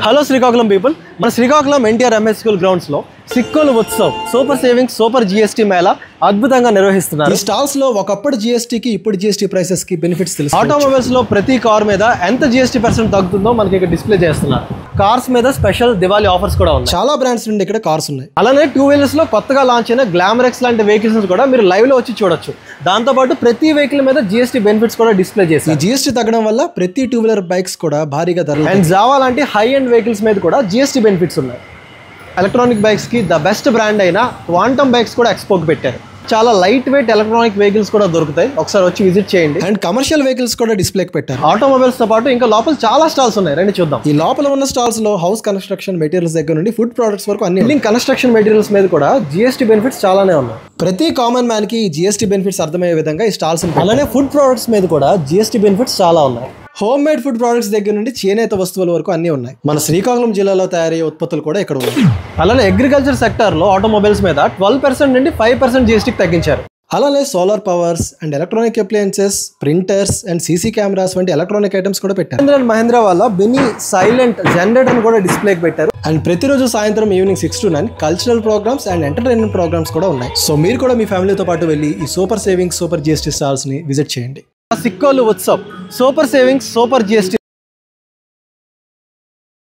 Hello Srikakulam people, మన Srikakulam NTR MS school grounds లో Sikkolu Utsav super savings super GST mela అద్భుతంగా నిర్వహిస్తున్నారు. ఈ స్టాల్స్ లో ఒకప్పుడు జిఎస్టీకి ఇప్పుడు జిఎస్టీ ప్రైసెస్ కి బెనిఫిట్స్ తెలుసు. ఆటోమొబైల్స్ లో ప్రతి కార్ మీద ఎంత జిఎస్టీ% తగ్గుతుందో మనకి ఇక్కడ డిస్ప్లే చేస్తున్నారు. కార్స్ మీద స్పెషల్ దివాళీ ఆఫర్స్ కూడా ఉన్నాయి. చాలా బ్రాండ్స్ నుండి ఇక్కడ కార్స్ ఉన్నాయి. అలానే 2 వీలర్స్ లో కొత్తగా లాంచ్ అయిన గ్లామరెక్స్ లాంటి వెహికల్స్ కూడా మీరు లైవ్ లో వచ్చి చూడొచ్చు. దాంతో పాటు ప్రతి వెహికల్ మీద జిఎస్టీ బెనిఫిట్స్ కూడా డిస్ప్లే చేశారు. ఈ జిఎస్టీ తగ్గడం వల్ల ప్రతి 2 వీలర్ బైక్స్ కూడా భారీగా ధరలు అండ్ జావా లాంటి హై ఎండ్ వెహికల్స్ మీద కూడా జిఎస్టీ బెనిఫిట్స్ ఉన్నాయి. ఎలక్ట్రానిక్ బైక్స్ కి ద బెస్ట్ బ్రాండ్ అయిన క్వాంటమ్ బైక్స్ కూడా ఎక్స్పోకి పెట్టారు. చాలా లైట్ వెయిట్ ఎలక్ట్రానిక్ వెహికల్స్ కూడా దొరుకుతాయి, ఒకసారి వచ్చి విజిట్ చేయండి. అండ్ కమర్షియల్ వెహికల్స్ కూడా డిస్ప్లేకి పెట్టారు. ఆటోమొబైల్స్ తో పాటు ఇంకా లోపల చాలా స్టాల్స్ ఉన్నాయి, రండి చూద్దాం. ఈ లోపల ఉన్న స్టాల్స్ లో హౌస్ కన్స్ట్రక్షన్ మెటీరియల్స్ దగ్గర నుండి ఫుడ్ ప్రొడక్ట్స్ వరకు అన్ని బిల్డింగ్ కన్స్ట్రక్షన్ మెటీరియల్స్ మీద కూడా జిఎస్టీ బెనిఫిట్స్ చాలానే ఉన్నాయి. ప్రతి కామన్ మ్యాన్ కి జిఎస్టీ బెనిఫిట్స్ అర్థమయ్యే విధంగా ఈ స్టాల్స్ ఉంటాయి. అలానే ఫుడ్ ప్రొడక్ట్స్ మీద కూడా జిఎస్టీ బెనిఫిట్స్ చాలా ఉన్నాయి. హోమ్ మేడ్ ఫుడ్ ప్రొడక్ట్స్ దగ్గర నుండి చేనేత వస్తువుల వరకు అన్ని ఉన్నాయి. మన శ్రీకాకుళం జిల్లాలో తయారయ్యే ఉత్పత్తులు కూడా ఇక్కడ ఉన్నాయి. అలానే అగ్రికల్చర్ సెక్టర్ లో ఆటోమొబైల్స్ మీద 12% నుండి 5% జిఎస్టీకి తగ్గించారు. అలానే solar powers and electronic appliances, printers and CC cameras వంటి ఎలక్ట్రానిక్ ఐటమ్స్ కూడా పెట్టారు. మహేంద్ర వాళ్ళ బిని సైలెంట్ జనరేటర్ కూడా డిస్ప్లేకి పెట్టారు. అండ్ ప్రతిరోజు సాయంత్రం evening 6 to 9 cultural programmes and entertainment programmes కూడా ఉన్నాయి. సో మీరు కూడా మీ ఫ్యామిలీతో పాటు వెళ్ళి ఈ super savings super GST stalls ని విజిట్ చేయండి. Sikkolu Utsav super savings super GST